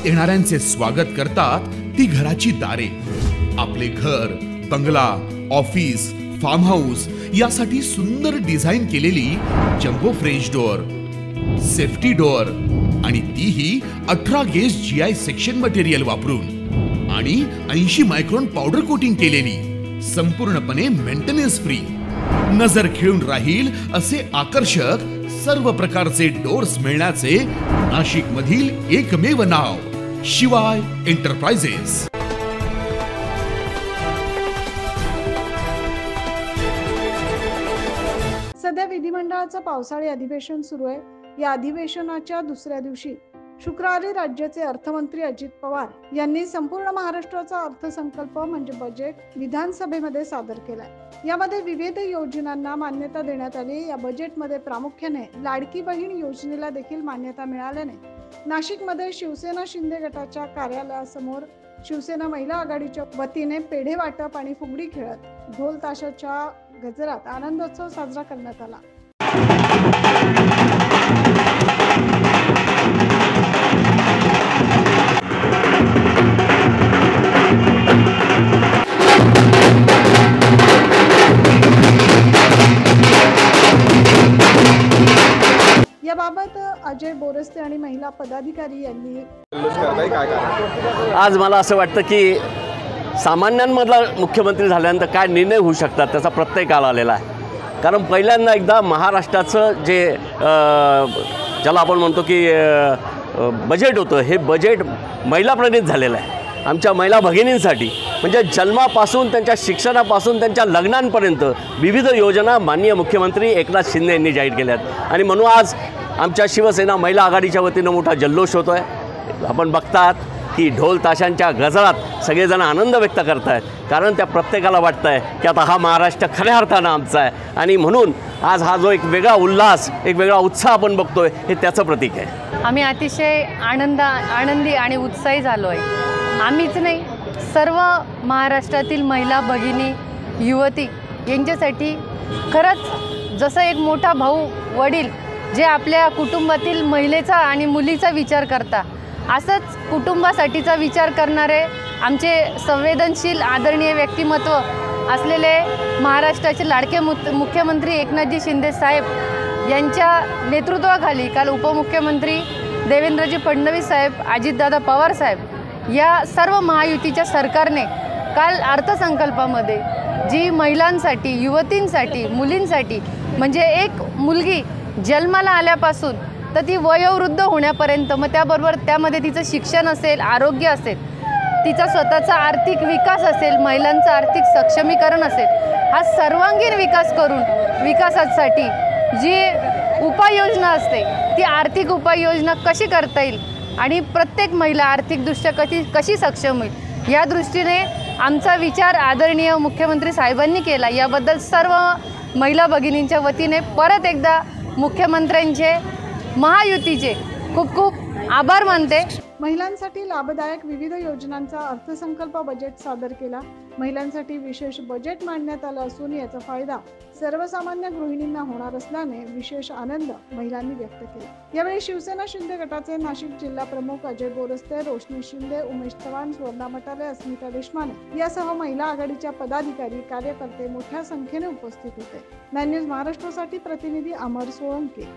येणाऱ्यांचे स्वागत करतात ती घराची दारे। आपले घर, बंगला, ऑफिस, फार्म हाऊस यासाठी सुंदर डिझाईन केलेली jumbo French door, safety door आणि तीही 18 गेज GI सेक्शन मटेरियल वापरून आणि 80 मायक्रॉन पावडर कोटिंग केलेली, संपूर्णपणे मेंटेनन्स फ्री, नजर खिळून राहील असे आकर्षक सर्व प्रकारचे डोर्स मिळण्याचे नाशिक मधील एकमेव नाव शिवाय एंटरप्राइजेस। सध्या विधिमंडळाचं पावसाळी अधिवेशन सुरू आहे। या अधिवेशनाच्या दुसऱ्या दिवशी शुक्रवारी राज्याचे अर्थमंत्री अजित पवार यांनी संपूर्ण महाराष्ट्राचा अर्थसंकल्प म्हणजे बजेट विधानसभेमध्ये सादर केलाय। यामध्ये विविध योजनांना मान्यता देण्यात आली। या बजेटमध्ये प्रामुख्याने लाडकी बहीण योजनेला देखील मान्यता मिळाल्याने नाशिकमध्ये शिवसेना शिंदे गटाच्या कार्यालयासमोर शिवसेना महिला आघाडीच्या वतीने पेढे वाटप आणि फुगडी खेळत ढोल ताशाच्या गजरात आनंदोत्सव साजरा करण्यात आला। याबाबत अजय बोरस्ते आणि महिला पदाधिकारी यांनी आज मला असं वाटतं की सामान्यांमधला मुख्यमंत्री झाल्यानंतर काय निर्णय होऊ शकतात त्याचा प्रत्यय काल आलेला आहे। कारण पहिल्यांदा एकदा महाराष्ट्राचं जे ज्याला आपण म्हणतो की बजेट होतं, हे बजेट महिलाप्रणित झालेलं आहे। आमच्या महिला भगिनींसाठी म्हणजे जन्मापासून त्यांच्या शिक्षणापासून त्यांच्या लग्नांपर्यंत विविध योजना माननीय मुख्यमंत्री एकनाथ शिंदे यांनी जाहीर केल्या आहेत आणि म्हणून आज आमच्या शिवसेना महिला आघाडीच्या वतीनं मोठा जल्लोष होतो आहे। आपण बघतात की ढोल ताशांच्या गजरात सगळेजण आनंद व्यक्त करत आहेत, कारण त्या प्रत्येकाला वाटतं आहे की आता हा महाराष्ट्र खऱ्या अर्थानं आमचा आहे आणि म्हणून आज हा जो एक वेगळा उल्हास, एक वेगळा उत्साह आपण बघतोय, हे त्याचं प्रतीक आहे। आम्ही अतिशय आनंदी आणि उत्साही झालो आहे। आम्हीच नाही, सर्व महाराष्ट्रातील महिला भगिनी, युवती यांच्यासाठी खरंच जसं एक मोठा भाऊ, वडील जे आपल्या कुटुंबातील महिलेचा आणि मुलीचा विचार करता, असंच कुटुंबासाठीचा विचार करणारे आमचे संवेदनशील आदरणीय व्यक्तिमत्व असलेले महाराष्ट्राचे लाडके मुख्यमंत्री एकनाथजी शिंदे साहेब यांच्या नेतृत्वाखाली काल उपमुख्यमंत्री देवेंद्रजी फडणवीस साहेब, अजितदादा पवार साहेब या सर्व महायुतीच्या सरकारने काल अर्थसंकल्पामध्ये जी महिलांसाठी, युवतींसाठी, मुलींसाठी म्हणजे एक मुलगी जन्माला आल्यापासून तर ती वयोवृद्ध होण्यापर्यंत, मग त्याबरोबर त्यामध्ये तिचं शिक्षण असेल, आरोग्य असेल, तिचा स्वतःचा आर्थिक विकास असेल, महिलांचं आर्थिक सक्षमीकरण असेल, हा सर्वांगीण विकास करून विकासासाठी जी उपाययोजना असते ती आर्थिक उपाययोजना कशी करता येईल आणि प्रत्येक महिला आर्थिकदृष्ट्या कशी सक्षम होईल या दृष्टीने आमचा विचार आदरणीय मुख्यमंत्री साहेबांनी केला। याबद्दल सर्व महिला भगिनींच्या वतीने परत एकदा मुख्यमंत्र्यांचे, महायुतीचे खूप खूप आभार मानते। महिलांसाठी लाभदायक विविध योजनांचा अर्थसंकल्प बजेट सादर केला। महिलांसाठी विशेष बजेट मांडण्यात आलं असून याचा फायदा सर्वसामान्य गृहिणींना होणार असल्याने विशेष आनंद महिलांनी व्यक्त केला। यावेळी शिवसेना शिंदे गटाचे नाशिक जिल्हा प्रमुख अजय बोरस्ते, रोशनी शिंदे, उमेश चव्हाण, सुवर्णा मटाले, अस्मिता देशमाने यासह महिला आघाडीच्या पदाधिकारी, कार्यकर्ते मोठ्या संख्येने उपस्थित होते। मॅन न्यूज महाराष्ट्रासाठी प्रतिनिधी अमर सोळंके।